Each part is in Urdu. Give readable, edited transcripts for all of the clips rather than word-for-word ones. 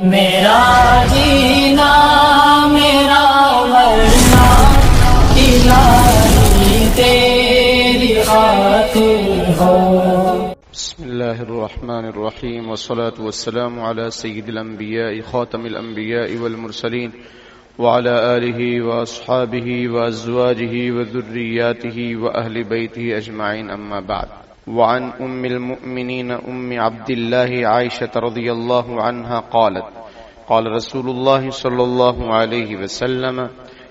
میرا جینا میرا مرنا الہی تیری خاطر ہو. بسم اللہ الرحمن الرحیم والصلاة والسلام على سید الانبیاء خاتم الانبیاء والمرسلین وعلى آلہ واصحابہ وازواجہ وذریاتہ واہل بیتہ اجمعین اما بعد. وعن ام المؤمنین ام عبد اللہ عائشہ رضی اللہ عنہا قالت قال رسول اللہ صلی اللہ علیہ وسلم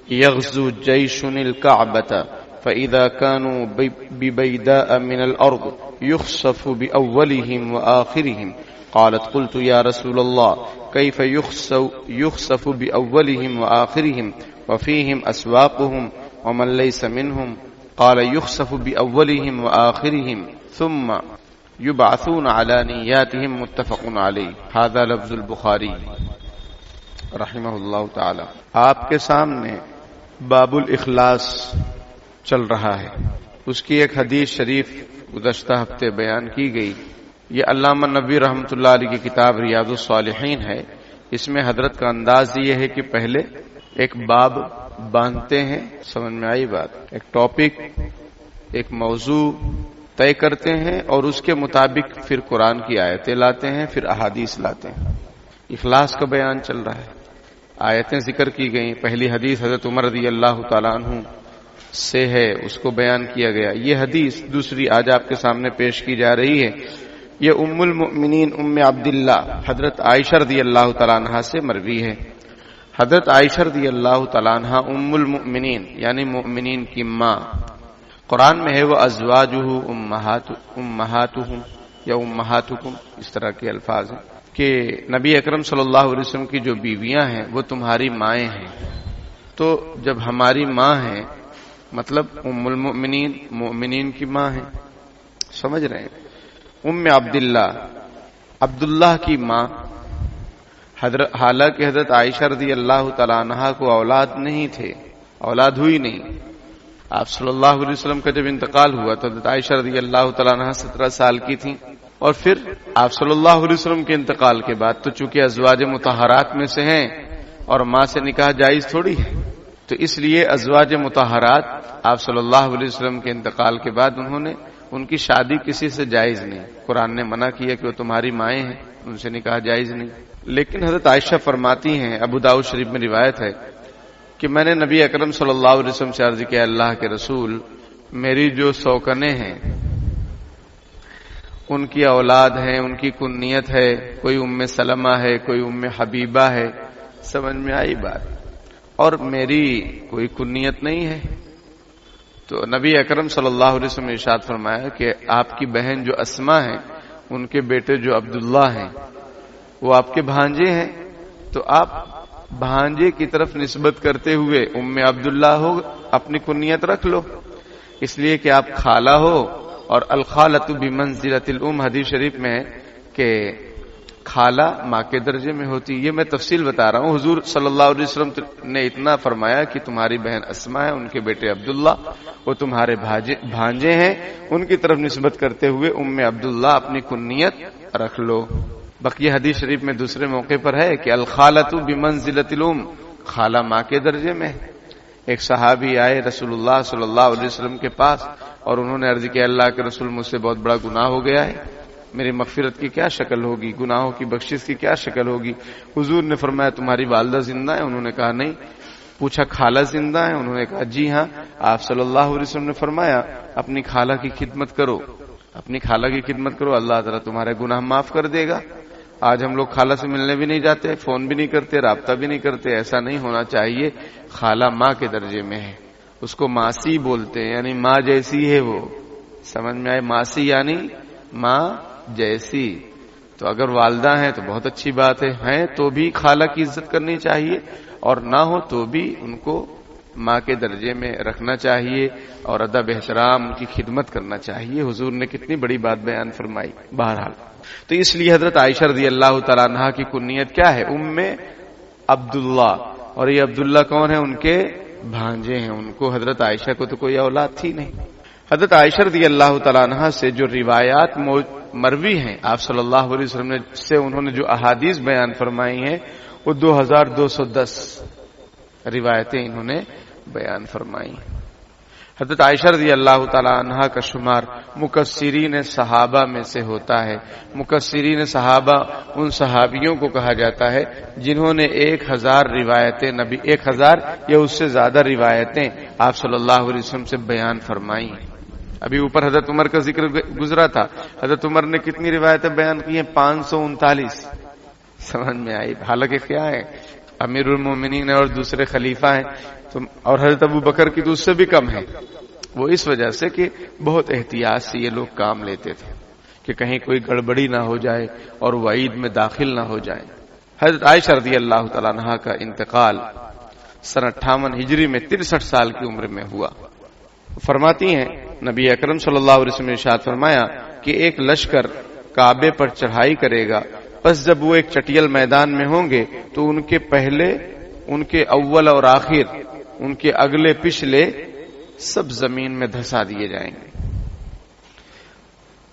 یغزو جیش الکعبة فإذا كانوا ببيداء من الأرض يخسف بأولهم وآخرهم. قالت قلت يا رسول الله كيف يخسف بأولهم وآخرهم وفيهم أسواقهم ومن ليس منهم؟ قال يخسف بأولهم وآخرهم ثم يبعثون على نياتهم. متفق عليه. هذا لفظ البخاری رحمہ اللہ تعالی. آپ کے سامنے باب الاخلاص چل رہا ہے. اس کی ایک حدیث شریف گزشتہ ہفتے بیان کی گئی. یہ علامہ نبوی رحمۃ اللہ علیہ کی کتاب ریاض الصالحین ہے. اس میں حضرت کا انداز یہ ہے کہ پہلے ایک باب باندھتے ہیں, سمجھ میں آئی بات, ایک ٹاپک ایک موضوع طے کرتے ہیں اور اس کے مطابق پھر قرآن کی آیتیں لاتے ہیں, پھر احادیث لاتے ہیں. اخلاص کا بیان چل رہا ہے. آیتیں ذکر کی گئیں. پہلی حدیث حضرت عمر رضی اللہ تعالیٰ عنہ سے ہے, اس کو بیان کیا گیا. یہ حدیث دوسری آج آپ کے سامنے پیش کی جا رہی ہے. یہ ام المؤمنین ام عبداللہ حضرت عائشہ رضی اللہ تعالیٰ عنہ سے مروی ہے. حضرت عائشہ رضی اللہ تعالیٰ عنہ ام المؤمنین یعنی مؤمنین کی ماں. قرآن میں ہے وہ ازواجہ امہاتہم یا امہاتکم, اس طرح کے الفاظ ہیں کہ نبی اکرم صلی اللہ علیہ وسلم کی جو بیویاں ہیں وہ تمہاری مائیں ہیں. تو جب ہماری ماں ہیں مطلب ام المؤمنین مؤمنین کی ماں ہیں, سمجھ رہے ہیں. ام عبداللہ عبداللہ کی ماں. حالانکہ حضرت عائشہ رضی اللہ تعالیٰ عنہا کو اولاد نہیں تھے, اولاد ہوئی نہیں. آپ صلی اللہ علیہ وسلم کا جب انتقال ہوا تو حضرت عائشہ رضی اللہ تعالیٰ عنہا 17 سال کی تھیں. اور پھر آپ صلی اللہ علیہ وسلم کے انتقال کے بعد تو چونکہ ازواج مطہرات میں سے ہیں اور ماں سے نکاح جائز تھوڑی ہے, تو اس لیے ازواج مطہرات آپ صلی اللہ علیہ وسلم کے انتقال کے بعد ان کی شادی کسی سے جائز نہیں. قرآن نے منع کیا کہ وہ تمہاری مائیں ہیں, ان سے نکاح جائز نہیں. لیکن حضرت عائشہ فرماتی ہیں, ابو داؤد شریف میں روایت ہے کہ میں نے نبی اکرم صلی اللہ علیہ وسلم سے عرض کیا, اللہ کے رسول میری جو سوکنے ہیں ان کی اولاد ہیں, ان کی کنیت ہے, کوئی ام سلمہ ہے, کوئی ام حبیبہ ہے, سمجھ میں آئی بات, اور میری کوئی کنیت نہیں ہے. تو نبی اکرم صلی اللہ علیہ وسلم نے ارشاد فرمایا کہ آپ کی بہن جو اسما ہیں ان کے بیٹے جو عبداللہ ہیں وہ آپ کے بھانجے ہیں, تو آپ بھانجے کی طرف نسبت کرتے ہوئے ام عبداللہ ہو اپنی کنیت رکھ لو, اس لیے کہ آپ خالہ ہو. اور الخالۃ بمنزلۃ الام حدیث شریف میں ہے کہ خالہ ماں کے درجے میں ہوتی. یہ میں تفصیل بتا رہا ہوں. حضور صلی اللہ علیہ وسلم نے اتنا فرمایا کہ تمہاری بہن اسما ہے, ان کے بیٹے عبداللہ وہ تمہارے بھانجے ہیں, ان کی طرف نسبت کرتے ہوئے ام عبداللہ اپنی کنیت رکھ لو. بقیہ حدیث شریف میں دوسرے موقع پر ہے کہ الخالۃ بمنزلۃ الام, خالہ ماں کے درجے میں. ایک صحابی آئے رسول اللہ صلی اللہ علیہ وسلم کے پاس اور انہوں نے عرض کیا, اللہ کے رسول مجھ سے بہت بڑا گناہ ہو گیا ہے, میری مغفرت کی کیا شکل ہوگی, گناہوں کی بخشش کی کیا شکل ہوگی؟ حضور نے فرمایا تمہاری والدہ زندہ ہے؟ انہوں نے کہا نہیں. پوچھا خالہ زندہ ہے؟ انہوں نے کہا جی ہاں. آپ صلی اللہ علیہ وسلم نے فرمایا اپنی خالہ کی خدمت کرو, اپنی خالہ کی خدمت کرو, اللہ تعالیٰ تمہارے گناہ معاف کر دے گا. آج ہم لوگ خالہ سے ملنے بھی نہیں جاتے, فون بھی نہیں کرتے, رابطہ بھی نہیں کرتے. ایسا نہیں ہونا چاہیے. خالہ ماں کے درجے میں ہے, اس کو ماسی بولتے ہیں, یعنی ماں جیسی ہے وہ, سمجھ میں آئے. ماسی یعنی ماں جیسی. تو اگر والدہ ہیں تو بہت اچھی بات ہے, ہیں تو بھی خالہ کی عزت کرنی چاہیے, اور نہ ہو تو بھی ان کو ماں کے درجے میں رکھنا چاہیے اور ادب احترام ان کی خدمت کرنا چاہیے. حضور نے کتنی بڑی بات بیان فرمائی. بہرحال تو اس لیے حضرت عائشہ رضی اللہ تعالیٰ عنہا کی کنیت کیا ہے؟ ام عبداللہ. اور یہ عبداللہ کون ہے؟ ان کے بھانجے ہیں. ان کو حضرت عائشہ کو تو کوئی اولاد تھی نہیں. حضرت عائشہ رضی اللہ تعالیٰ عنہا سے جو روایات مروی ہیں، آپ صلی اللہ علیہ وسلم نے سے انہوں نے جو احادیث بیان فرمائی ہیں وہ 2210 روایتیں انہوں نے بیان فرمائی. حضرت عائشہ رضی اللہ تعالی عنہا کا شمار مکثرین صحابہ میں سے ہوتا ہے. مکثرین صحابہ ان صحابیوں کو کہا جاتا ہے جنہوں نے 1000 روایتیں 1000 یا اس سے زیادہ روایتیں آپ صلی اللہ علیہ وسلم سے بیان فرمائی ہیں. ابھی اوپر حضرت عمر کا ذکر گزرا تھا. حضرت عمر نے کتنی روایتیں بیان کی ہیں؟ 539. سمجھ میں آئی؟ حالانکہ کیا ہے، امیر المومنین اور دوسرے خلیفہ ہیں، اور حضرت ابو بکر کی تو اس سے بھی کم ہے. وہ اس وجہ سے کہ بہت احتیاط سے یہ لوگ کام لیتے تھے کہ کہیں کوئی گڑبڑی نہ ہو جائے اور وعید میں داخل نہ ہو جائے. حضرت عائشہ رضی اللہ تعالیٰ عنہا کا انتقال سن 58 ہجری میں 63 سال کی عمر میں ہوا. فرماتی ہیں نبی اکرم صلی اللہ علیہ وسلم نے ارشاد فرمایا کہ ایک لشکر کعبے پر چڑھائی کرے گا، پس جب وہ ایک چٹیل میدان میں ہوں گے تو ان کے پہلے، ان کے اول اور آخر، ان کے اگلے پچھلے سب زمین میں دھسا دیے جائیں گے.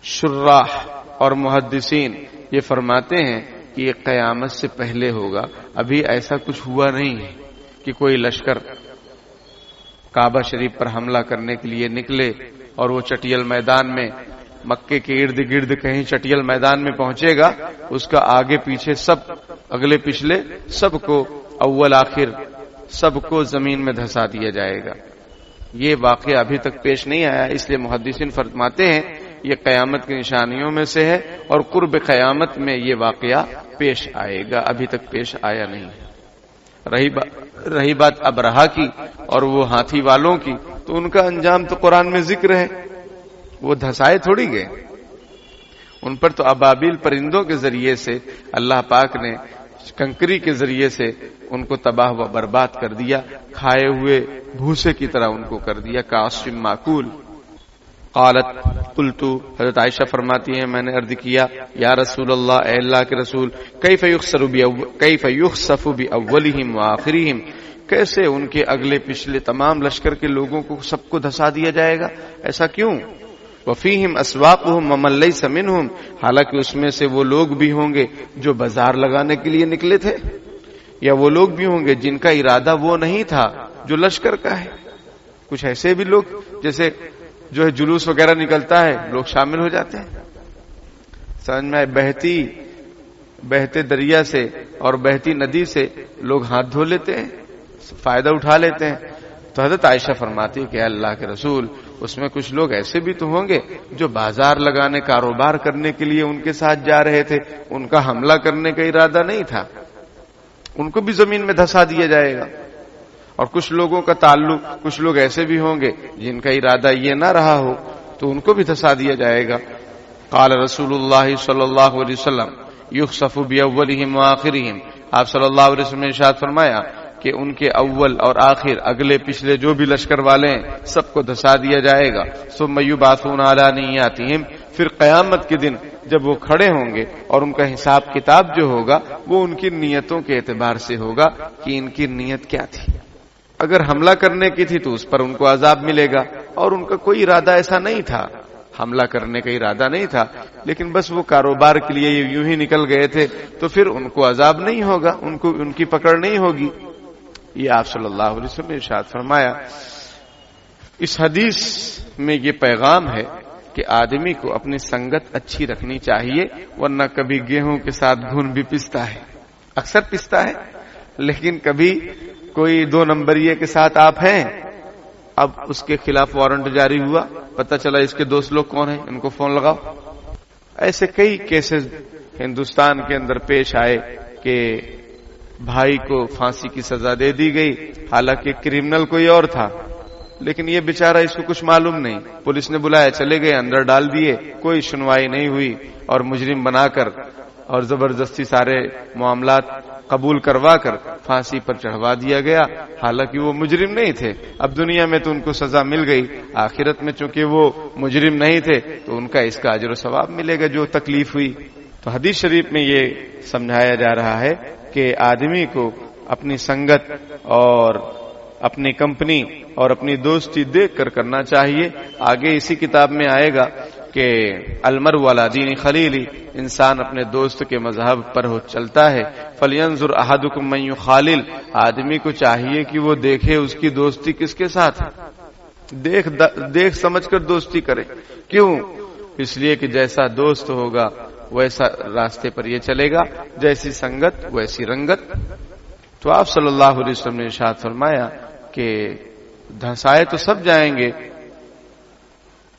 شراح اور محدثین یہ فرماتے ہیں کہ یہ قیامت سے پہلے ہوگا. ابھی ایسا کچھ ہوا نہیں ہے کہ کوئی لشکر کعبہ شریف پر حملہ کرنے کے لیے نکلے اور وہ چٹیل میدان میں، مکے کے ارد گرد کہیں چٹیل میدان میں پہنچے گا، اس کا آگے پیچھے سب، اگلے پچھلے سب کو، اول آخر سب کو زمین میں دھسا دیا جائے گا. یہ واقعہ ابھی تک پیش نہیں آیا، اس لیے محدثین فرماتے ہیں یہ قیامت کی نشانیوں میں سے ہے اور قرب قیامت میں یہ واقعہ پیش آئے گا، ابھی تک پیش آیا نہیں. رہی بات ابرہا کی اور وہ ہاتھی والوں کی، تو ان کا انجام تو قرآن میں ذکر ہے. وہ دھسائے تھوڑی گئے، ان پر تو ابابیل پرندوں کے ذریعے سے اللہ پاک نے کنکری کے ذریعے سے ان کو تباہ و برباد کر دیا، کھائے ہوئے بھوسے کی طرح ان کو کر دیا، کعصف ماکول. قالت قلت، حضرت عائشہ فرماتی ہیں میں نے عرض کیا یا رسول اللہ، اے اللہ کے رسول، کیف یخسف باولہم وآخرہم، کیسے ان کے اگلے پچھلے تمام لشکر کے لوگوں کو سب کو دھسا دیا جائے گا؟ ایسا کیوں؟ وفیہم اسواقہم ومن لیس منہم، حالانکہ اس میں سے وہ لوگ بھی ہوں گے جو بازار لگانے کے لیے نکلے تھے، یا وہ لوگ بھی ہوں گے جن کا ارادہ وہ نہیں تھا جو لشکر کا ہے. کچھ ایسے بھی لوگ جیسے جو ہے جلوس وغیرہ نکلتا ہے، لوگ شامل ہو جاتے ہیں. سمجھ میں بہتے دریا سے اور بہتی ندی سے لوگ ہاتھ دھو لیتے ہیں، فائدہ اٹھا لیتے ہیں. تو حضرت عائشہ فرماتی ہے کہ اللہ کے رسول، اس میں کچھ لوگ ایسے بھی تو ہوں گے جو بازار لگانے، کاروبار کرنے کے لیے ان کے ساتھ جا رہے تھے، ان کا حملہ کرنے کا ارادہ نہیں تھا، ان کو بھی زمین میں دھسا دیا جائے گا. اور کچھ لوگوں کا تعلق، کچھ لوگ ایسے بھی ہوں گے جن کا ارادہ یہ نہ رہا ہو تو ان کو بھی دھسا دیا جائے گا. قال رسول اللہ صلی اللہ علیہ وسلم یخسف باولہم وآخرہم، آپ صلی اللہ علیہ وسلم نے ارشاد فرمایا کہ ان کے اول اور آخر، اگلے پچھلے جو بھی لشکر والے ہیں سب کو دھسا دیا جائے گا. ثم یبعثون علی نیاتہم، پھر قیامت کے دن جب وہ کھڑے ہوں گے اور ان کا حساب کتاب جو ہوگا وہ ان کی نیتوں کے اعتبار سے ہوگا کہ ان کی نیت کیا تھی. اگر حملہ کرنے کی تھی تو اس پر ان کو عذاب ملے گا، اور ان کا کوئی ارادہ ایسا نہیں تھا، حملہ کرنے کا ارادہ نہیں تھا، لیکن بس وہ کاروبار کے لیے یوں ہی نکل گئے تھے، تو پھر ان کو عذاب نہیں ہوگا، ان کی پکڑ نہیں ہوگی. یہ آپ صلی اللہ علیہ وسلم نے ارشاد فرمایا. اس حدیث میں یہ پیغام ہے کہ آدمی کو اپنی سنگت اچھی رکھنی چاہیے، ورنہ کبھی گیہوں کے ساتھ گھن بھی پستا ہے، اکثر پستا ہے، لیکن کبھی کوئی 2 نمبریے کے ساتھ آپ ہیں، اب اس کے خلاف وارنٹ جاری ہوا، پتہ چلا اس کے دوست لوگ کون ہیں، ان کو فون لگاؤ. ایسے کئی کیسز ہندوستان کے اندر پیش آئے کہ بھائی کو پھانسی کی سزا دے دی گئی، حالانکہ کرمنل کوئی اور تھا، لیکن یہ بیچارہ اس کو کچھ معلوم نہیں. پولیس نے بلایا، چلے گئے، اندر ڈال دیے، کوئی سنوائی نہیں ہوئی، اور مجرم بنا کر اور زبردستی سارے معاملات قبول کروا کر پھانسی پر چڑھوا دیا گیا، حالانکہ وہ مجرم نہیں تھے. اب دنیا میں تو ان کو سزا مل گئی، آخرت میں چونکہ وہ مجرم نہیں تھے تو ان کا اس کا اجر و ثواب ملے گا جو تکلیف ہوئی. تو حدیث شریف میں یہ سمجھایا جا رہا ہے کہ آدمی کو اپنی سنگت اور اپنی کمپنی اور اپنی دوستی دیکھ کر کرنا چاہیے. آگے اسی کتاب میں آئے گا کہ کہ المرء علی دین خلیلی، انسان اپنے دوست کے مذہب پر ہو چلتا ہے. فلینظر احدکم من یخالل، آدمی کو چاہیے کہ وہ دیکھے اس کی دوستی کس کے ساتھ ہے، دیکھ سمجھ کر دوستی کرے. کیوں؟ اس لیے کہ جیسا دوست ہوگا ویسا راستے پر یہ چلے گا، جیسی سنگت ویسی رنگت. تو آپ صلی اللہ علیہ وسلم نے ارشاد فرمایا کہ دھنسائے تو سب جائیں گے،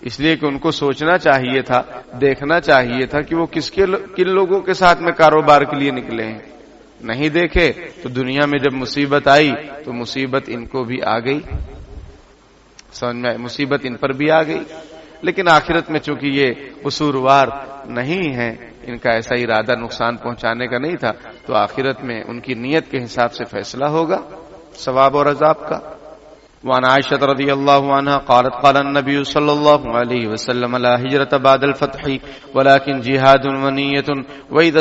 اس لیے کہ ان کو سوچنا چاہیے تھا، دیکھنا چاہیے تھا کہ وہ کن لوگوں کے ساتھ میں کاروبار کے لیے نکلے ہیں. نہیں دیکھے تو دنیا میں جب مصیبت آئی تو مصیبت ان کو بھی آ گئی، سمجھ میں مصیبت ان پر بھی آ گئی. لیکن آخرت میں چونکہ یہ قصوروار نہیں ہے، ان کا ایسا ارادہ نقصان پہنچانے کا نہیں تھا، تو آخرت میں ان کی نیت کے حساب سے فیصلہ ہوگا ثواب اور عذاب کا. وعن عائشة رضی اللہ عنہ قالت قال النبي صلی اللہ علیہ وسلم لا ہجرت بعد الفتح ولكن جہاد ونیت وإذا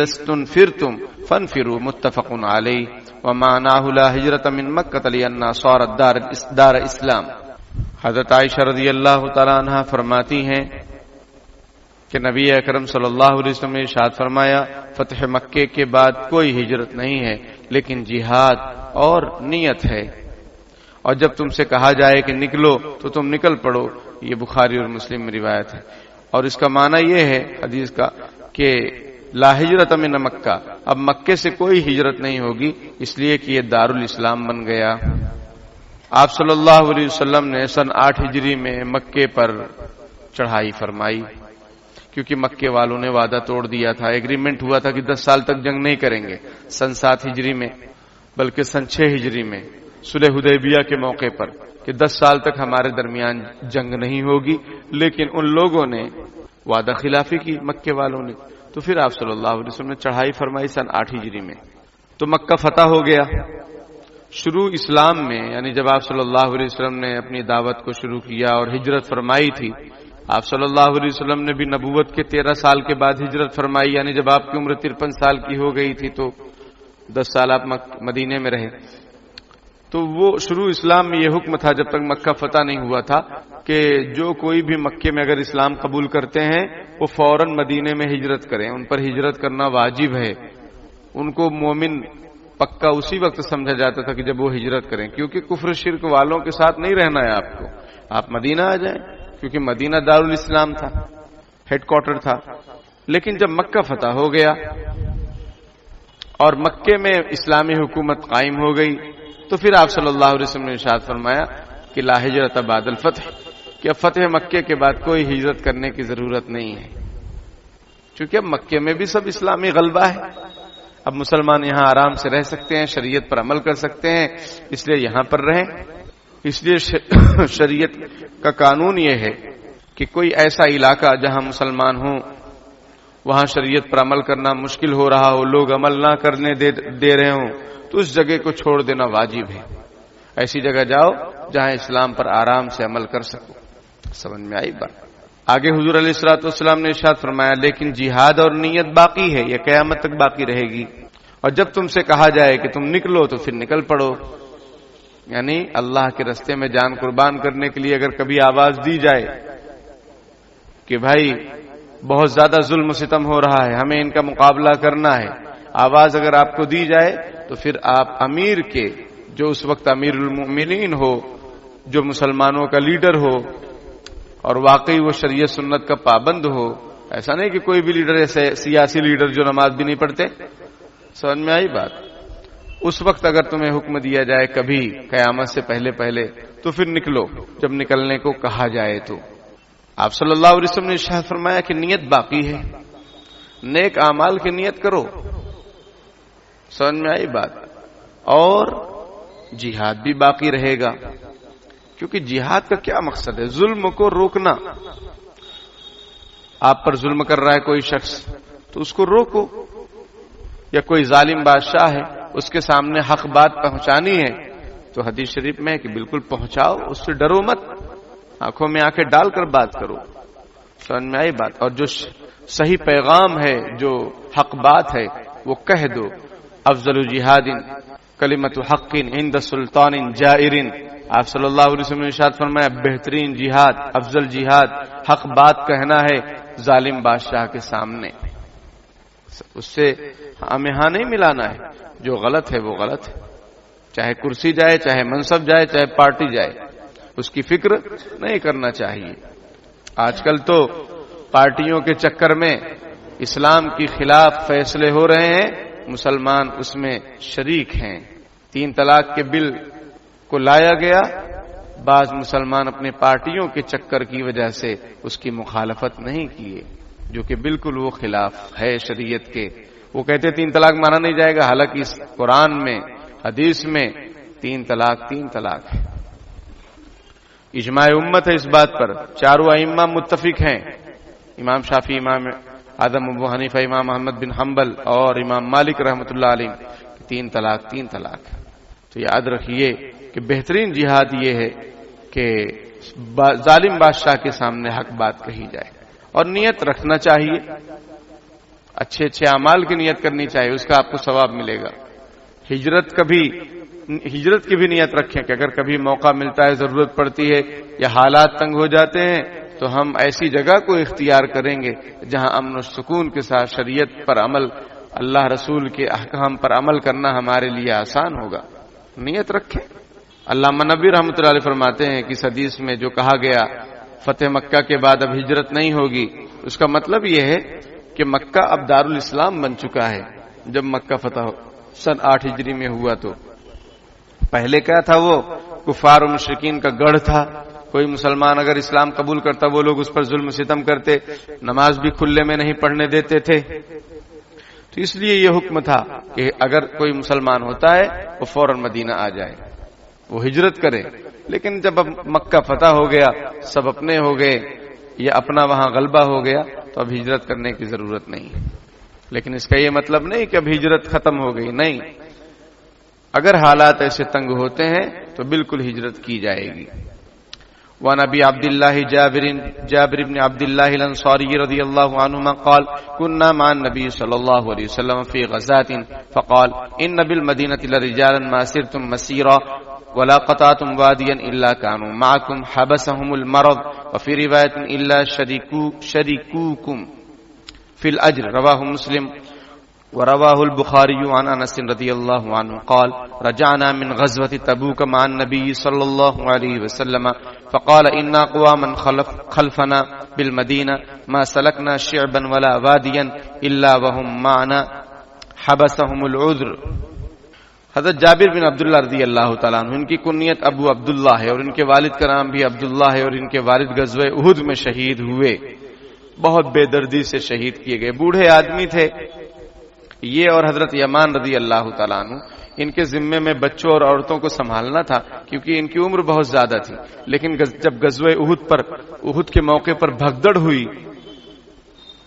استنفرتم فانفروا متفق علیہ. ومعناه لا ہجرت من مکہ لأنها صارت دار اسلام. حضرت عائشہ رضی اللہ تعالی عنہ فرماتی ہیں کہ نبی اکرم صلی اللہ علیہ وسلم نے ارشاد فرمایا فتح مکے کے بعد کوئی ہجرت نہیں ہے لیکن جہاد اور نیت ہے. اور جب تم سے کہا جائے کہ نکلو تو تم نکل پڑو. یہ بخاری اور مسلم میں روایت ہے. اور اس کا معنی یہ ہے حدیث کا کہ لا ہجرت من مکہ، اب مکے سے کوئی ہجرت نہیں ہوگی، اس لیے کہ یہ دارالاسلام بن گیا. آپ صلی اللہ علیہ وسلم نے سن 8 ہجری میں مکے پر چڑھائی فرمائی، کیونکہ مکے والوں نے وعدہ توڑ دیا تھا، ایگریمنٹ ہوا تھا کہ 10 سال تک جنگ نہیں کریں گے. سن 7 ہجری میں بلکہ سن 6 ہجری میں صلح حدیبیہ کے موقع پر کہ 10 سال تک ہمارے درمیان جنگ نہیں ہوگی، لیکن ان لوگوں نے وعدہ خلافی کی مکے والوں نے. تو پھر آپ صلی اللہ علیہ وسلم نے چڑھائی فرمائی سن 8 ہجری میں، تو مکہ فتح ہو گیا. شروع اسلام میں یعنی جب آپ صلی اللہ علیہ وسلم نے اپنی دعوت کو شروع کیا اور ہجرت فرمائی تھی، آپ صلی اللہ علیہ وسلم نے بھی نبوت کے 13 سال کے بعد ہجرت فرمائی، یعنی جب آپ کی عمر 53 سال کی ہو گئی تھی تو 10 سال آپ مدینے میں رہے. تو وہ شروع اسلام میں یہ حکم تھا جب تک مکہ فتح نہیں ہوا تھا کہ جو کوئی بھی مکے میں اگر اسلام قبول کرتے ہیں وہ فوراً مدینے میں ہجرت کریں. ان پر ہجرت کرنا واجب ہے. ان کو مومن پکا اسی وقت سمجھا جاتا تھا کہ جب وہ ہجرت کریں، کیونکہ کفر شرک والوں کے ساتھ نہیں رہنا ہے آپ کو، آپ مدینہ آ جائیں، کیونکہ مدینہ دارالاسلام تھا، ہیڈ کوارٹر تھا. لیکن جب مکہ فتح ہو گیا اور مکے میں اسلامی حکومت قائم ہو گئی تو پھر آپ صلی اللہ علیہ وسلم نے ارشاد فرمایا کہ لا ہجرت بعد الفتح، کہ اب فتح مکے کے بعد کوئی ہجرت کرنے کی ضرورت نہیں ہے، چونکہ اب مکے میں بھی سب اسلامی غلبہ ہے. اب مسلمان یہاں آرام سے رہ سکتے ہیں، شریعت پر عمل کر سکتے ہیں، اس لیے یہاں پر رہیں. اس لیے شریعت کا قانون یہ ہے کہ کوئی ایسا علاقہ جہاں مسلمان ہوں، وہاں شریعت پر عمل کرنا مشکل ہو رہا ہو، لوگ عمل نہ کرنے دے رہے ہوں، تو اس جگہ کو چھوڑ دینا واجب ہے. ایسی جگہ جاؤ جہاں اسلام پر آرام سے عمل کر سکو. سمجھ میں آئی بات؟ آگے حضور علیہ الصلوۃ والسلام نے ارشاد فرمایا لیکن جہاد اور نیت باقی ہے، یہ قیامت تک باقی رہے گی. اور جب تم سے کہا جائے کہ تم نکلو تو پھر نکل پڑو. یعنی اللہ کے راستے میں جان قربان کرنے کے لیے اگر کبھی آواز دی جائے کہ بھائی بہت زیادہ ظلم و ستم ہو رہا ہے، ہمیں ان کا مقابلہ کرنا ہے، آواز اگر آپ کو دی جائے تو پھر آپ امیر کے، جو اس وقت امیر المؤمنین ہو، جو مسلمانوں کا لیڈر ہو اور واقعی وہ شریعت سنت کا پابند ہو، ایسا نہیں کہ کوئی بھی لیڈر ایسے سیاسی لیڈر جو نماز بھی نہیں پڑھتے. سمجھ میں آئی بات؟ اس وقت اگر تمہیں حکم دیا جائے کبھی قیامت سے پہلے تو پھر نکلو جب نکلنے کو کہا جائے. تو آپ صلی اللہ علیہ وسلم نے ارشاد فرمایا کہ نیت باقی ہے، نیک اعمال کی نیت کرو. سمجھ میں آئی بات؟ اور جہاد بھی باقی رہے گا، کیونکہ جہاد کا کیا مقصد ہے؟ ظلم کو روکنا. آپ پر ظلم کر رہا ہے کوئی شخص تو اس کو روکو، یا کوئی ظالم بادشاہ ہے اس کے سامنے حق بات پہنچانی ہے تو حدیث شریف میں ہے کہ بالکل پہنچاؤ، اس سے ڈرو مت، آنکھوں میں آنکھیں ڈال کر بات کرو. سمجھ میں آئی بات؟ اور جو صحیح پیغام ہے، جو حق بات ہے وہ کہہ دو. افضل جہاد کلمۃ حق عند سلطان جائر. آپ صلی اللہ علیہ وسلم نے ارشاد فرمایا بہترین جہاد، افضل جہاد حق بات کہنا ہے ظالم بادشاہ کے سامنے. اس سے ہمیں ہاں نہیں ملانا ہے، جو غلط ہے وہ غلط ہے، چاہے کرسی جائے، چاہے منصب جائے، چاہے پارٹی جائے، اس کی فکر نہیں کرنا چاہیے. آج کل تو پارٹیوں کے چکر میں اسلام کے خلاف فیصلے ہو رہے ہیں، مسلمان اس میں شریک ہیں. 3 طلاق کے بل کو لایا گیا، بعض مسلمان اپنے پارٹیوں کے چکر کی وجہ سے اس کی مخالفت نہیں کیے، جو کہ بالکل وہ خلاف ہے شریعت کے. وہ کہتے 3 طلاق مانا نہیں جائے گا، حالانکہ اس قرآن میں حدیث میں 3 طلاق ہے. اجماع امت ہے اس بات پر، چاروں ائمہ متفق ہیں، امام شافعی، امام اعظم ابو حنیفہ، امام احمد بن حنبل اور امام مالک رحمۃ اللہ علیہ. 3 طلاق. تو یاد رکھیے کہ بہترین جہاد یہ ہے کہ ظالم بادشاہ کے سامنے حق بات کہی جائے، اور نیت رکھنا چاہیے، اچھے اعمال کی نیت کرنی چاہیے، اس کا آپ کو ثواب ملے گا. ہجرت کی بھی نیت رکھیں کہ اگر کبھی موقع ملتا ہے، ضرورت پڑتی ہے یا حالات تنگ ہو جاتے ہیں تو ہم ایسی جگہ کو اختیار کریں گے جہاں امن و سکون کے ساتھ شریعت پر عمل، اللہ رسول کے احکام پر عمل کرنا ہمارے لیے آسان ہوگا. نیت رکھیں. علامہ نبوی رحمۃ اللہ علیہ فرماتے ہیں کہ اس حدیث میں جو کہا گیا فتح مکہ کے بعد اب ہجرت نہیں ہوگی، اس کا مطلب یہ ہے کہ مکہ اب دارالاسلام بن چکا ہے. جب مکہ فتح سن 8 ہجری میں ہوا تو پہلے کیا تھا؟ وہ کفار و مشرکین کا گڑھ تھا. کوئی مسلمان اگر اسلام قبول کرتا وہ لوگ اس پر ظلم ستم کرتے، نماز بھی کھلے میں نہیں پڑھنے دیتے تھے. تو اس لیے یہ حکم تھا کہ اگر کوئی مسلمان ہوتا ہے وہ فوراً مدینہ آ جائے، وہ ہجرت کرے. لیکن جب اب مکہ فتح ہو گیا، سب اپنے ہو گئے یا اپنا وہاں غلبہ ہو گیا، تو اب ہجرت کرنے کی ضرورت نہیں. لیکن اس کا یہ مطلب نہیں کہ اب ہجرت ختم ہو گئی، نہیں. اگر حالات ایسے تنگ ہوتے ہیں تو بالکل ہجرت کی جائے گی. وعن ابي عبد الله جابر بن عبد الله الانصاري رضي الله عنهما قال كنا مع النبي صلى الله عليه وسلم في غزاة فقال ان بالمدينة لرجالا ما سرتم مسيرا ولا قطعتم واديا الا كانوا معكم حبسهم المرض وفي رواية الا شريكوكم في الاجر. رواه مسلم ورواه البخاري عن انس رضي الله عنه قال رجعنا من غزوة تبوك مع النبي صلى الله عليه وسلم فقال إنا قواما خلفنا بالمدينة ما سلكنا شعبا ولا واديا إلا وهم معنا حبسهم العذر. حضرت جابر بن عبداللہ رضی اللہ تعالیٰ عنہ، ان کی کنیت ابو عبداللہ ہے اور ان کے والد کا نام بھی عبداللہ ہے، اور ان کے والد غزوہ احد میں شہید ہوئے، بہت بے دردی سے شہید کیے گئے. بوڑھے آدمی تھے یہ، اور حضرت یمان رضی اللہ تعالیٰ عنہ، ان کے ذمے میں بچوں اور عورتوں کو سنبھالنا تھا کیونکہ ان کی عمر بہت زیادہ تھی. لیکن جب غزوہ احد کے موقع پر بھگدڑ ہوئی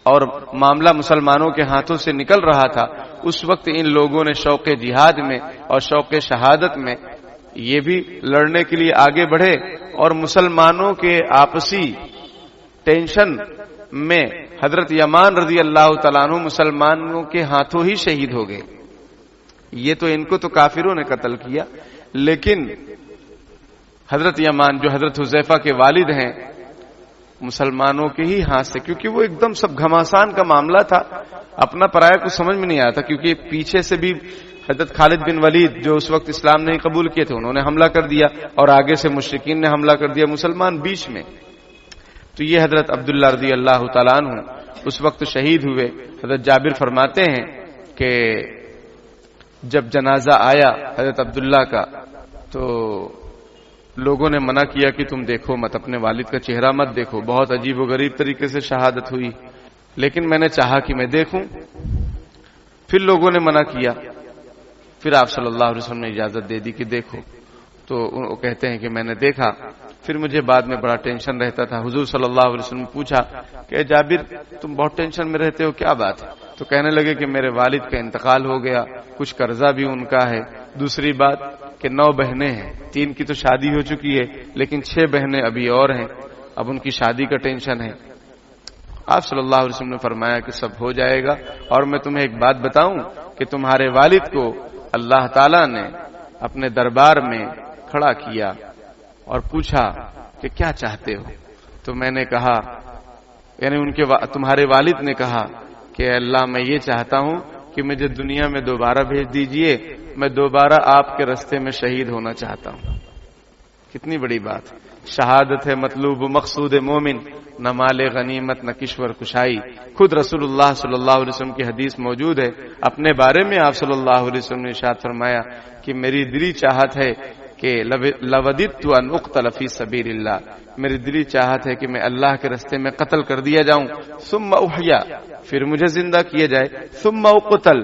اور معاملہ مسلمانوں کے ہاتھوں سے نکل رہا تھا، اس وقت ان لوگوں نے شوق جہاد میں اور شوق شہادت میں یہ بھی لڑنے کے لیے آگے بڑھے، اور مسلمانوں کے آپسی ٹینشن میں حضرت یمان رضی اللہ تعالیٰ عنہ مسلمانوں کے ہاتھوں ہی شہید ہو گئے. یہ تو ان کو تو کافروں نے قتل کیا، لیکن حضرت یمان جو حضرت حذیفہ کے والد ہیں مسلمانوں کے ہی ہاتھ سے، کیونکہ وہ ایک دم سب گھماسان کا معاملہ تھا، اپنا پرایا کو سمجھ میں نہیں آیا تھا. کیونکہ پیچھے سے بھی حضرت خالد بن ولید جو اس وقت اسلام نہیں قبول کیے تھے، انہوں نے حملہ کر دیا، اور آگے سے مشرکین نے حملہ کر دیا، مسلمان بیچ میں. تو یہ حضرت عبداللہ رضی اللہ تعالیٰ عنہ اس وقت شہید ہوئے. حضرت جابر فرماتے ہیں کہ جب جنازہ آیا حضرت عبداللہ کا تو لوگوں نے منع کیا کہ تم دیکھو مت، اپنے والد کا چہرہ مت دیکھو، بہت عجیب و غریب طریقے سے شہادت ہوئی. لیکن میں نے چاہا کہ میں دیکھوں، پھر لوگوں نے منع کیا، پھر آپ صلی اللہ علیہ وسلم نے اجازت دے دی کہ دیکھو. تو وہ کہتے ہیں کہ میں نے دیکھا، پھر مجھے بعد میں بڑا ٹینشن رہتا تھا. حضور صلی اللہ علیہ وسلم نے پوچھا کہ جابر تم بہت ٹینشن میں رہتے ہو، کیا بات ہے؟ تو کہنے لگے کہ میرے والد کا انتقال ہو گیا، کچھ قرضہ بھی ان کا ہے، دوسری بات کہ 9 بہنیں ہیں، 3 کی تو شادی ہو چکی ہے لیکن 6 بہنیں ابھی اور ہیں، اب ان کی شادی کا ٹینشن ہے. آپ صلی اللہ علیہ وسلم نے فرمایا کہ سب ہو جائے گا، اور میں تمہیں ایک بات بتاؤں کہ تمہارے والد کو اللہ تعالیٰ نے اپنے دربار میں کھڑا کیا اور پوچھا کہ کیا چاہتے ہو؟ تو میں نے کہا، یعنی تمہارے والد نے کہا کہ اللہ میں یہ چاہتا ہوں کہ مجھے دنیا میں دوبارہ بھیج دیجئے، میں دوبارہ آپ کے رستے میں شہید ہونا چاہتا ہوں۔ کتنی بڑی بات، شہادت ہے مطلوب و مقصود مومن، نہ مال غنیمت نہ کشور کشائی۔ خود رسول اللہ صلی اللہ علیہ وسلم کی حدیث موجود ہے، اپنے بارے میں آپ صلی اللہ علیہ وسلم نے ارشاد فرمایا کہ میری دلی چاہت ہے کہ لوددت ان اقتل فی سبیل اللہ، میری دلی چاہت ہے کہ میں اللہ کے راستے میں قتل کر دیا جاؤں، ثم احیا، پھر مجھے زندہ کیا جائے، ثم اقتل،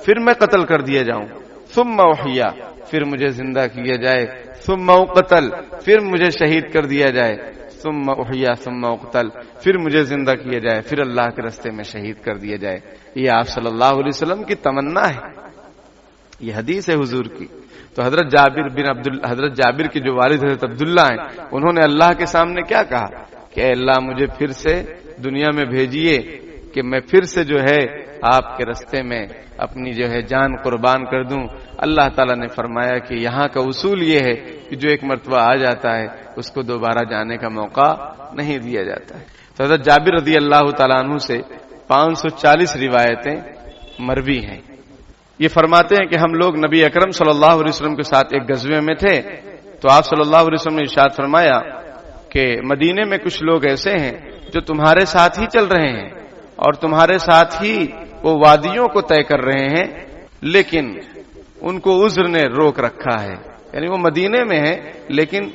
پھر میں قتل کر دیا جاؤں، ثم احیا، پھر مجھے زندہ کیا جائے، ثم اقتل، پھر مجھے شہید کر دیا جائے، ثم احیا ثم اقتل، پھر مجھے زندہ کیا جائے، پھر اللہ کے راستے میں شہید کر دیا جائے۔ یہ آپ صلی اللہ علیہ وسلم کی تمنا ہے، یہ حدیث ہے حضور کی۔ تو حضرت جابر کے جو والد حضرت عبداللہ ہیں، انہوں نے اللہ کے سامنے کیا کہا کہ اے اللہ مجھے پھر سے دنیا میں بھیجیے کہ میں پھر سے جو ہے آپ کے راستے میں اپنی جو ہے جان قربان کر دوں۔ اللہ تعالیٰ نے فرمایا کہ یہاں کا اصول یہ ہے کہ جو ایک مرتبہ آ جاتا ہے اس کو دوبارہ جانے کا موقع نہیں دیا جاتا ہے۔ تو حضرت جابر رضی اللہ تعالیٰ عنہ سے 540 روایتیں مروی ہیں۔ یہ فرماتے ہیں کہ ہم لوگ نبی اکرم صلی اللہ علیہ وسلم کے ساتھ ایک غزوے میں تھے، تو آپ صلی اللہ علیہ وسلم نے ارشاد فرمایا کہ مدینے میں کچھ لوگ ایسے ہیں جو تمہارے ساتھ ہی چل رہے ہیں اور تمہارے ساتھ ہی وہ وادیوں کو طے کر رہے ہیں، لیکن ان کو عذر نے روک رکھا ہے، یعنی وہ مدینے میں ہیں لیکن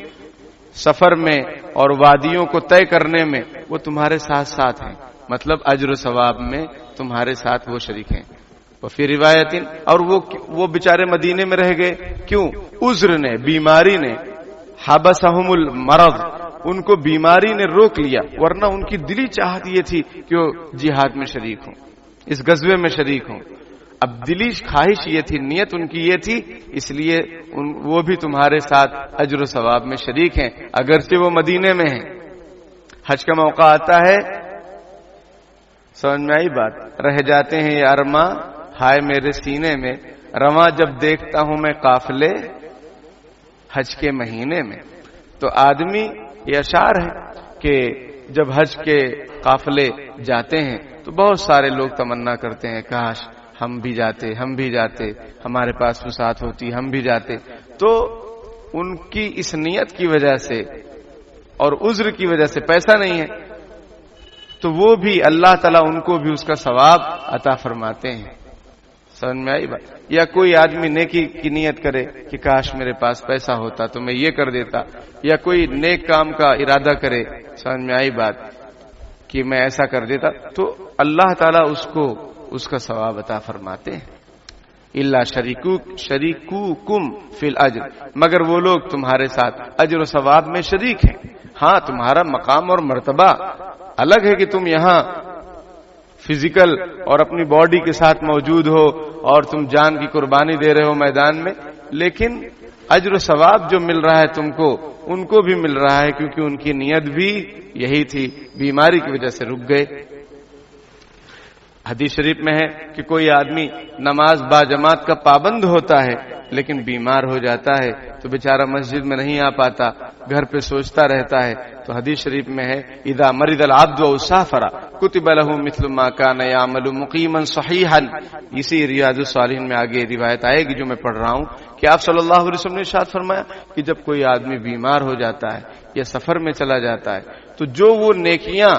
سفر میں اور وادیوں کو طے کرنے میں وہ تمہارے ساتھ ساتھ ہیں، مطلب اجر و ثواب میں تمہارے ساتھ وہ شریک ہیں۔ وفی روایت، اور وہ بیچارے مدینے میں رہ گئے، کیوں؟ عذر نے، بیماری نے، حبسہم المرض، ان کو بیماری نے روک لیا، ورنہ ان کی دلی چاہت یہ تھی کہ وہ جہاد میں شریک ہوں، اس غزوے میں شریک ہوں۔ اب دلی خواہش یہ تھی، نیت ان کی یہ تھی، اس لیے وہ بھی تمہارے ساتھ اجر و ثواب میں شریک ہیں، اگرچہ وہ مدینے میں ہیں۔ حج کا موقع آتا ہے، سمجھ میں آئی بات، رہ جاتے ہیں یہ ارماں ہائے میرے سینے میں، رواں جب دیکھتا ہوں میں قافلے حج کے مہینے میں۔ تو آدمی، یہ اشعار ہے کہ جب حج کے قافلے جاتے ہیں تو بہت سارے لوگ تمنا کرتے ہیں کاش ہم بھی جاتے، ہمارے پاس وسعت ہوتی، ہم بھی جاتے۔ تو ان کی اس نیت کی وجہ سے اور عذر کی وجہ سے، پیسہ نہیں ہے تو وہ بھی اللہ تعالیٰ ان کو بھی اس کا ثواب عطا فرماتے ہیں۔ سمجھ میں آئی بات؟ یا کوئی آدمی نیکی کی نیت کرے کہ کاش میرے پاس پیسہ ہوتا تو میں یہ کر دیتا، یا کوئی نیک کام کا ارادہ کرے، سمجھ میں آئی بات، کہ میں ایسا کر دیتا، تو اللہ تعالیٰ اس کو اس کا ثواب عطا فرماتے ہیں۔ الا شریکوکم فی الاجر، مگر وہ لوگ تمہارے ساتھ اجر و ثواب میں شریک ہیں۔ ہاں تمہارا مقام اور مرتبہ الگ ہے کہ تم یہاں فزیکل اور اپنی باڈی کے ساتھ موجود ہو اور تم جان کی قربانی دے رہے ہو میدان میں، لیکن اجر و ثواب جو مل رہا ہے تم کو، ان کو بھی مل رہا ہے، کیونکہ ان کی نیت بھی یہی تھی، بیماری کی وجہ سے رک گئے۔ حدیث شریف میں ہے کہ کوئی آدمی نماز با جماعت کا پابند ہوتا ہے لیکن بیمار ہو جاتا ہے تو بیچارہ مسجد میں نہیں آ پاتا، گھر پہ سوچتا رہتا ہے۔ تو حدیث شریف میں ہے اذا مرض العبد وسافر كتب له مثل ما كان يعمل مقيما صحيحا۔ اسی ریاض الصالحین میں آگے روایت آئے گی جو میں پڑھ رہا ہوں کہ آپ صلی اللہ علیہ وسلم نے ارشاد فرمایا کہ جب کوئی آدمی بیمار ہو جاتا ہے یا سفر میں چلا جاتا ہے تو جو وہ نیکیاں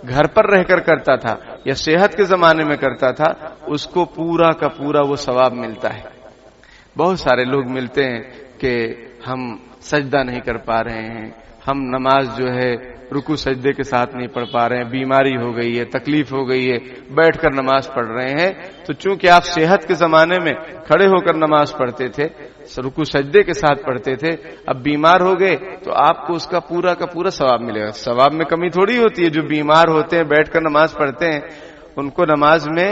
گھر پر رہ کر کرتا تھا یا صحت کے زمانے میں کرتا تھا، اس کو پورا کا پورا وہ ثواب ملتا ہے۔ بہت سارے لوگ ملتے ہیں کہ ہم سجدہ نہیں کر پا رہے ہیں، ہم نماز جو ہے رکوع سجدے کے ساتھ نہیں پڑھ پا رہے ہیں، بیماری ہو گئی ہے، تکلیف ہو گئی ہے، بیٹھ کر نماز پڑھ رہے ہیں۔ تو چونکہ آپ صحت کے زمانے میں کھڑے ہو کر نماز پڑھتے تھے، رکوع سجدے کے ساتھ پڑھتے تھے، اب بیمار ہو گئے تو آپ کو اس کا پورا کا پورا ثواب ملے گا۔ ثواب میں کمی تھوڑی ہوتی ہے، جو بیمار ہوتے ہیں بیٹھ کر نماز پڑھتے ہیں ان کو نماز میں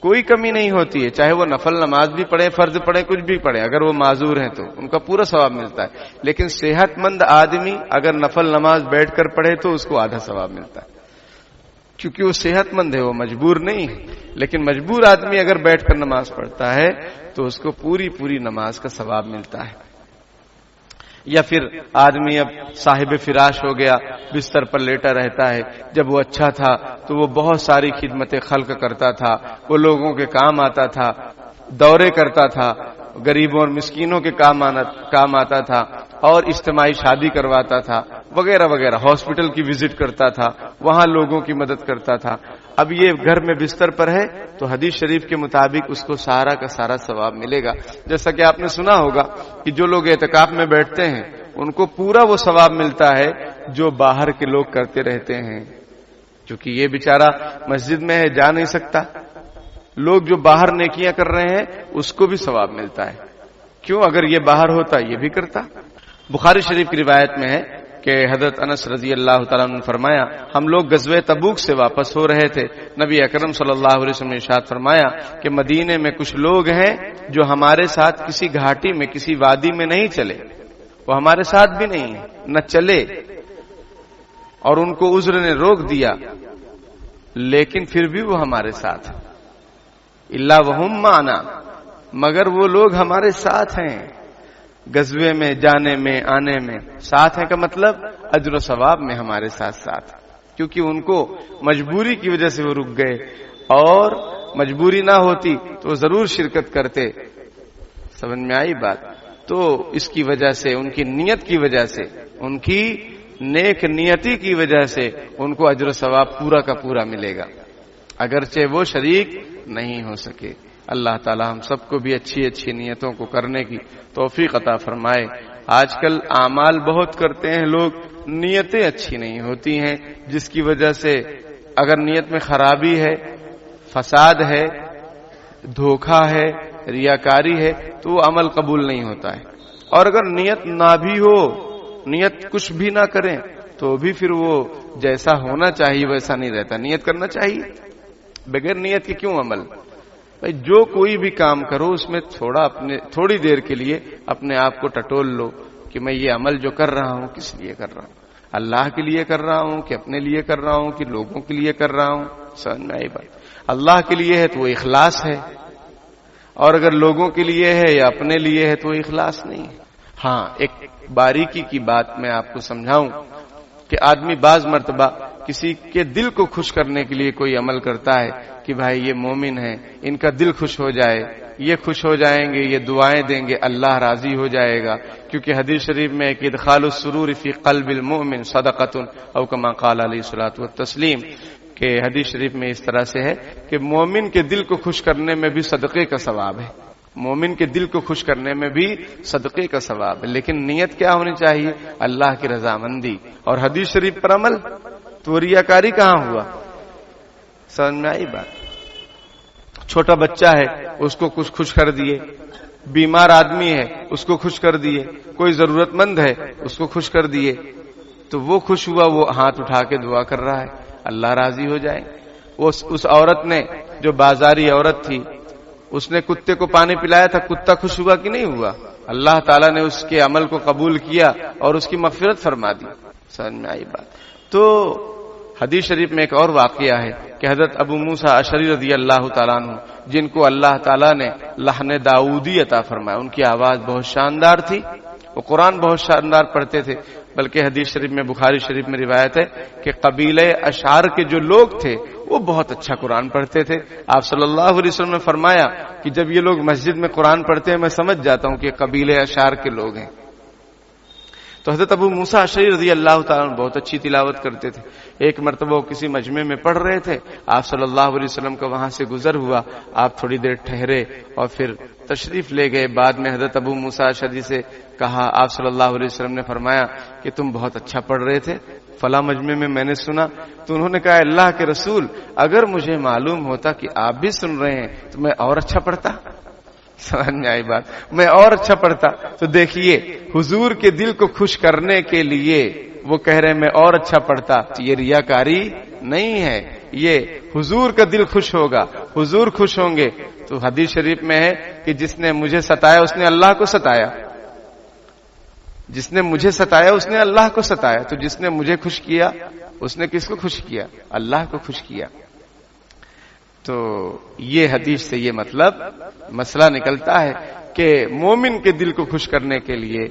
کوئی کمی نہیں ہوتی ہے، چاہے وہ نفل نماز بھی پڑھے، فرض پڑھے، کچھ بھی پڑھے، اگر وہ معذور ہیں تو ان کا پورا ثواب ملتا ہے۔ لیکن صحت مند آدمی اگر نفل نماز بیٹھ کر پڑھے تو اس کو آدھا ثواب ملتا ہے۔ چونکہ وہ صحت مند ہے، وہ مجبور نہیں ہے، لیکن مجبور آدمی اگر بیٹھ کر نماز پڑھتا ہے تو اس کو پوری پوری نماز کا ثواب ملتا ہے۔ یا پھر آدمی اب صاحب فراش ہو گیا، بستر پر لیٹا رہتا ہے، جب وہ اچھا تھا تو وہ بہت ساری خدمت خلق کرتا تھا، وہ لوگوں کے کام آتا تھا، دورے کرتا تھا، غریبوں اور مسکینوں کے کام آتا تھا، اور اجتماعی شادی کرواتا تھا وغیرہ وغیرہ، ہاسپٹل کی وزٹ کرتا تھا، وہاں لوگوں کی مدد کرتا تھا۔ اب یہ گھر میں بستر پر ہے تو حدیث شریف کے مطابق اس کو سارا کا سارا ثواب ملے گا۔ جیسا کہ آپ نے سنا ہوگا کہ جو لوگ اعتکاف میں بیٹھتے ہیں ان کو پورا وہ ثواب ملتا ہے جو باہر کے لوگ کرتے رہتے ہیں، کیونکہ یہ بیچارہ مسجد میں ہے، جا نہیں سکتا، لوگ جو باہر نیکیاں کر رہے ہیں اس کو بھی ثواب ملتا ہے۔ کیوں؟ اگر یہ باہر ہوتا یہ بھی کرتا۔ بخاری شریف کی روایت میں ہے کہ حضرت انس رضی اللہ تعالیٰ عنہ نے فرمایا، ہم لوگ غزوہ تبوک سے واپس ہو رہے تھے، نبی اکرم صلی اللہ علیہ وسلم نے ارشاد فرمایا کہ مدینے میں کچھ لوگ ہیں جو ہمارے ساتھ کسی گھاٹی میں، کسی وادی میں نہیں چلے، وہ ہمارے ساتھ بھی نہیں ہیں، نہ چلے، اور ان کو عذر نے روک دیا، لیکن پھر بھی وہ ہمارے ساتھ ہیں، الا وہم معنا، مگر وہ لوگ ہمارے ساتھ ہیں، غزوے میں جانے میں آنے میں ساتھ ہیں کا مطلب اجر و ثواب میں ہمارے ساتھ ساتھ، کیونکہ ان کو مجبوری کی وجہ سے وہ رک گئے، اور مجبوری نہ ہوتی تو وہ ضرور شرکت کرتے۔ سمجھ میں آئی بات؟ تو اس کی وجہ سے، ان کی نیت کی وجہ سے، ان کی نیک نیتی کی وجہ سے ان کو اجر و ثواب پورا کا پورا ملے گا، اگرچہ وہ شریک نہیں ہو سکے۔ اللہ تعالی ہم سب کو بھی اچھی اچھی نیتوں کو کرنے کی توفیق عطا فرمائے۔ آج کل اعمال بہت کرتے ہیں لوگ، نیتیں اچھی نہیں ہوتی ہیں، جس کی وجہ سے اگر نیت میں خرابی ہے، فساد ہے، دھوکہ ہے، ریاکاری ہے تو وہ عمل قبول نہیں ہوتا ہے، اور اگر نیت نہ بھی ہو، نیت کچھ بھی نہ کریں تو بھی پھر وہ جیسا ہونا چاہیے ویسا نہیں رہتا۔ نیت کرنا چاہیے، بغیر نیت کے کیوں عمل؟ بھائی جو کوئی بھی کام کرو اس میں تھوڑی دیر کے لیے اپنے آپ کو ٹٹول لو کہ میں یہ عمل جو کر رہا ہوں کس لیے کر رہا ہوں، اللہ کے لیے کر رہا ہوں کہ اپنے لیے کر رہا ہوں کہ لوگوں کے لیے کر رہا ہوں۔ سمجھ میں آئی بات؟ اللہ کے لیے ہے تو وہ اخلاص ہے، اور اگر لوگوں کے لیے ہے یا اپنے لیے ہے تو وہ اخلاص نہیں ہے۔ ہاں، ایک باریکی کی بات میں آپ کو سمجھاؤں کہ آدمی بعض مرتبہ کسی کے دل کو خوش کرنے کے لیے کوئی عمل کرتا ہے کہ بھائی یہ مومن ہے، ان کا دل خوش ہو جائے، یہ خوش ہو جائیں گے، یہ دعائیں دیں گے، اللہ راضی ہو جائے گا، کیونکہ حدیث شریف میں کہ ادخال السرور فی قلب المؤمن صدقۃ او کما قال علیہ الصلوۃ والتسلیم، کہ حدیث شریف میں اس طرح سے ہے کہ مومن کے دل کو خوش کرنے میں بھی صدقے کا ثواب ہے، مومن کے دل کو خوش کرنے میں بھی صدقے کا ثواب ہے، لیکن نیت کیا ہونی چاہیے؟ اللہ کی رضامندی اور حدیث شریف پر عمل۔ تو ریاکاری کہاں ہوا؟ سمجھ میں آئی بات؟ چھوٹا بچہ ہے اس کو کچھ خوش کر دیے، بیمار آدمی ہے اس کو خوش کر دیے، کوئی ضرورت مند ہے اس کو خوش کر دیے، تو وہ خوش ہوا، وہ ہاتھ اٹھا کے دعا کر رہا ہے، اللہ راضی ہو جائے۔ اس عورت نے جو بازاری عورت تھی، اس نے کتے کو پانی پلایا تھا، کتا خوش ہوا کہ نہیں ہوا؟ اللہ تعالیٰ نے اس کے عمل کو قبول کیا اور اس کی مغفرت فرما دی۔ سمجھ میں آئی بات؟ تو حدیث شریف میں ایک اور واقعہ ہے کہ حضرت ابو موسیٰ اشعری رضی اللہ تعالیٰ عنہ، جن کو اللہ تعالیٰ نے لحن داؤدی عطا فرمایا، ان کی آواز بہت شاندار تھی، وہ قرآن بہت شاندار پڑھتے تھے، بلکہ حدیث شریف میں، بخاری شریف میں روایت ہے کہ قبیلہ اشعار کے جو لوگ تھے وہ بہت اچھا قرآن پڑھتے تھے۔ آپ صلی اللہ علیہ وسلم نے فرمایا کہ جب یہ لوگ مسجد میں قرآن پڑھتے ہیں میں سمجھ جاتا ہوں کہ قبیلہ اشعار کے لوگ ہیں۔ تو حضرت ابو موسیٰ اشعری رضی اللہ تعالیٰ عنہ بہت اچھی تلاوت کرتے تھے۔ ایک مرتبہ وہ کسی مجمع میں پڑھ رہے تھے، آپ صلی اللہ علیہ وسلم کا وہاں سے گزر ہوا، آپ تھوڑی دیر ٹھہرے اور پھر تشریف لے گئے۔ بعد میں حضرت ابو موسیٰ اشعری سے کہا، آپ صلی اللہ علیہ وسلم نے فرمایا کہ تم بہت اچھا پڑھ رہے تھے، فلاں مجمع میں میں نے سنا۔ تو انہوں نے کہا، اللہ کے رسول، اگر مجھے معلوم ہوتا کہ آپ بھی سن رہے ہیں تو میں اور اچھا پڑھتا۔ سمجھ میں آئی بات؟ میں اور اچھا پڑھتا۔ تو دیکھیے، حضور کے دل کو خوش کرنے کے لیے وہ کہہ رہے میں اور اچھا پڑھتا، یہ ریاکاری نہیں ہے، یہ حضور کا دل خوش ہوگا، حضور خوش ہوں گے۔ تو حدیث شریف میں ہے کہ جس نے مجھے ستایا اس نے اللہ کو ستایا، جس نے مجھے ستایا اس نے اللہ کو ستایا، تو جس نے مجھے خوش کیا اس نے کس کو خوش کیا؟ اللہ کو خوش کیا. تو یہ حدیث سے یہ مسئلہ نکلتا ہے کہ مومن کے دل کو خوش کرنے کے لیے،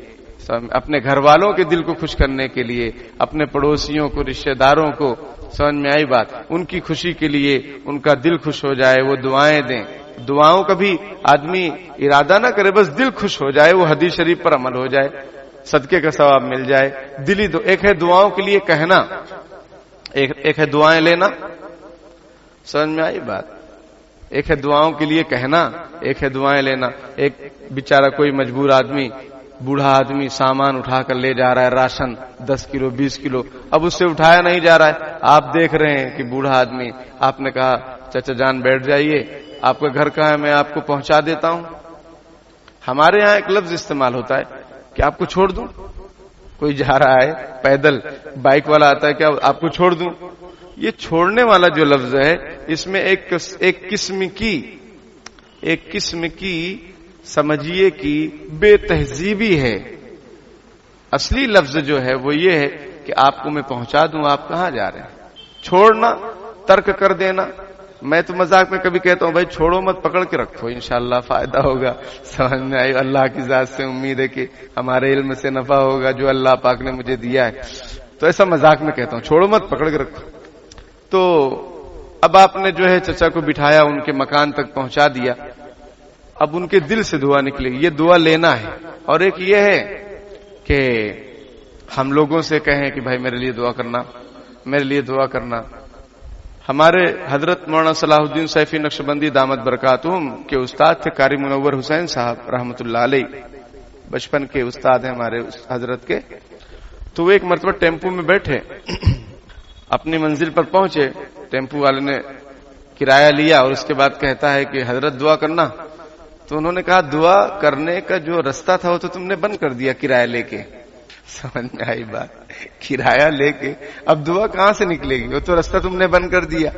اپنے گھر والوں کے دل کو خوش کرنے کے لیے، اپنے پڑوسیوں کو، رشتہ داروں کو، سمجھ میں آئی بات، ان کی خوشی کے لیے ان کا دل خوش ہو جائے، وہ دعائیں دیں. دعاؤں کا بھی آدمی ارادہ نہ کرے، بس دل خوش ہو جائے، وہ حدیث شریف پر عمل ہو جائے، صدقے کا ثواب مل جائے. ایک ہے دعاؤں کے لیے کہنا، ایک ہے دعائیں لینا. سمجھ میں آئی بات؟ ایک ہے دعاؤں کے لیے کہنا، ایک ہے دعائیں لینا. ایک بیچارہ کوئی مجبور آدمی، بوڑھا آدمی سامان اٹھا کر لے جا رہا ہے، راشن 10 کلو 20 کلو، اب اس سے اٹھایا نہیں جا رہا ہے. آپ دیکھ رہے ہیں کہ بوڑھا آدمی، آپ نے کہا چچا جان بیٹھ جائیے، آپ کا گھر کہاں ہے، میں آپ کو پہنچا دیتا ہوں. ہمارے یہاں ایک لفظ استعمال ہوتا ہے کہ آپ کو چھوڑ دوں. کوئی جا رہا ہے پیدل، بائک والا آتا ہے کہ آپ کو چھوڑ دوں. یہ چھوڑنے والا جو لفظ ہے، اس میں ایک قسم کی سمجھیے کی بے تہذیبی ہے. اصلی لفظ جو ہے وہ یہ ہے کہ آپ کو میں پہنچا دوں، آپ کہاں جا رہے ہیں. چھوڑنا، ترک کر دینا. میں تو مذاق میں کبھی کہتا ہوں بھائی چھوڑو مت، پکڑ کے رکھو، انشاءاللہ فائدہ ہوگا. سمجھ میں آئی؟ اللہ کی ذات سے امید ہے کہ ہمارے علم سے نفع ہوگا جو اللہ پاک نے مجھے دیا ہے. تو ایسا مذاق میں کہتا ہوں، چھوڑو مت، پکڑ کے رکھو. تو اب آپ نے جو ہے چچا کو بٹھایا، ان کے مکان تک پہنچا دیا. اب ان کے دل سے دعا نکلے گی، یہ دعا لینا ہے. اور ایک یہ ہے کہ ہم لوگوں سے کہیں کہ بھائی میرے لیے دعا کرنا، میرے لیے دعا کرنا. ہمارے حضرت مولانا صلاح الدین سیفی نقشبندی دامت برکاتہم کے استاد تھے قاری منور حسین صاحب رحمۃ اللہ علیہ، بچپن کے استاد ہیں ہمارے حضرت کے. تو وہ ایک مرتبہ ٹیمپو میں بیٹھے، اپنی منزل پر پہنچے. ٹیمپو والے نے کرایہ لیا اور اس کے بعد کہتا ہے کہ حضرت دعا کرنا. تو انہوں نے کہا دعا کرنے کا جو رستہ تھا وہ تو تم نے بند کر دیا کرایہ لے کے. سمجھ میں آئی بات؟ کرایہ لے کے اب دعا کہاں سے نکلے گی؟ وہ تو رستہ تم نے بند کر دیا،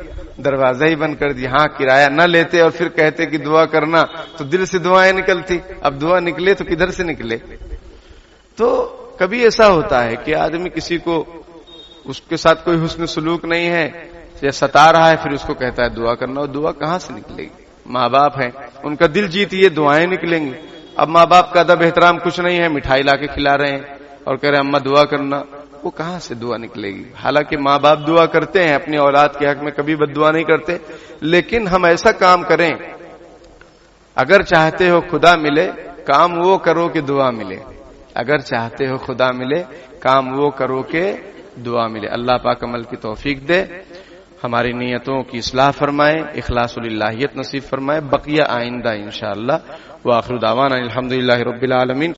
دروازہ ہی بند کر دیا. ہاں کرایہ نہ لیتے اور پھر کہتے کہ دعا کرنا تو دل سے دعائیں نکلتی. اب دعا نکلے تو کدھر سے نکلے؟ تو کبھی ایسا ہوتا ہے کہ آدمی کسی کو، اس کے ساتھ کوئی حسن سلوک نہیں ہے یا ستا رہا ہے، پھر اس کو کہتا ہے دعا کرنا. اور دعا کہاں سے نکلے گی؟ ماں باپ ہیں، ان کا دل جیتیے، دعائیں نکلیں گی. اب ماں باپ کا ادب احترام کچھ نہیں ہے، مٹھائی لا کے کھلا رہے ہیں اور کہہ رہے ہیں اماں دعا کرنا. وہ کہاں سے دعا نکلے گی؟ حالانکہ ماں باپ دعا کرتے ہیں اپنی اولاد کے حق میں، کبھی بد دعا نہیں کرتے. لیکن ہم ایسا کام کریں، اگر چاہتے ہو خدا ملے، کام وہ کرو کہ دعا ملے. اگر چاہتے ہو خدا ملے، کام وہ کرو کہ دعا ملے. اللہ پاک عمل کی توفیق دے، ہماری نیتوں کی اصلاح فرمائے، اخلاص الالہیت نصیب فرمائے. بقیہ آئندہ انشاءاللہ. وآخر دعوانا الحمدللہ رب العالمین.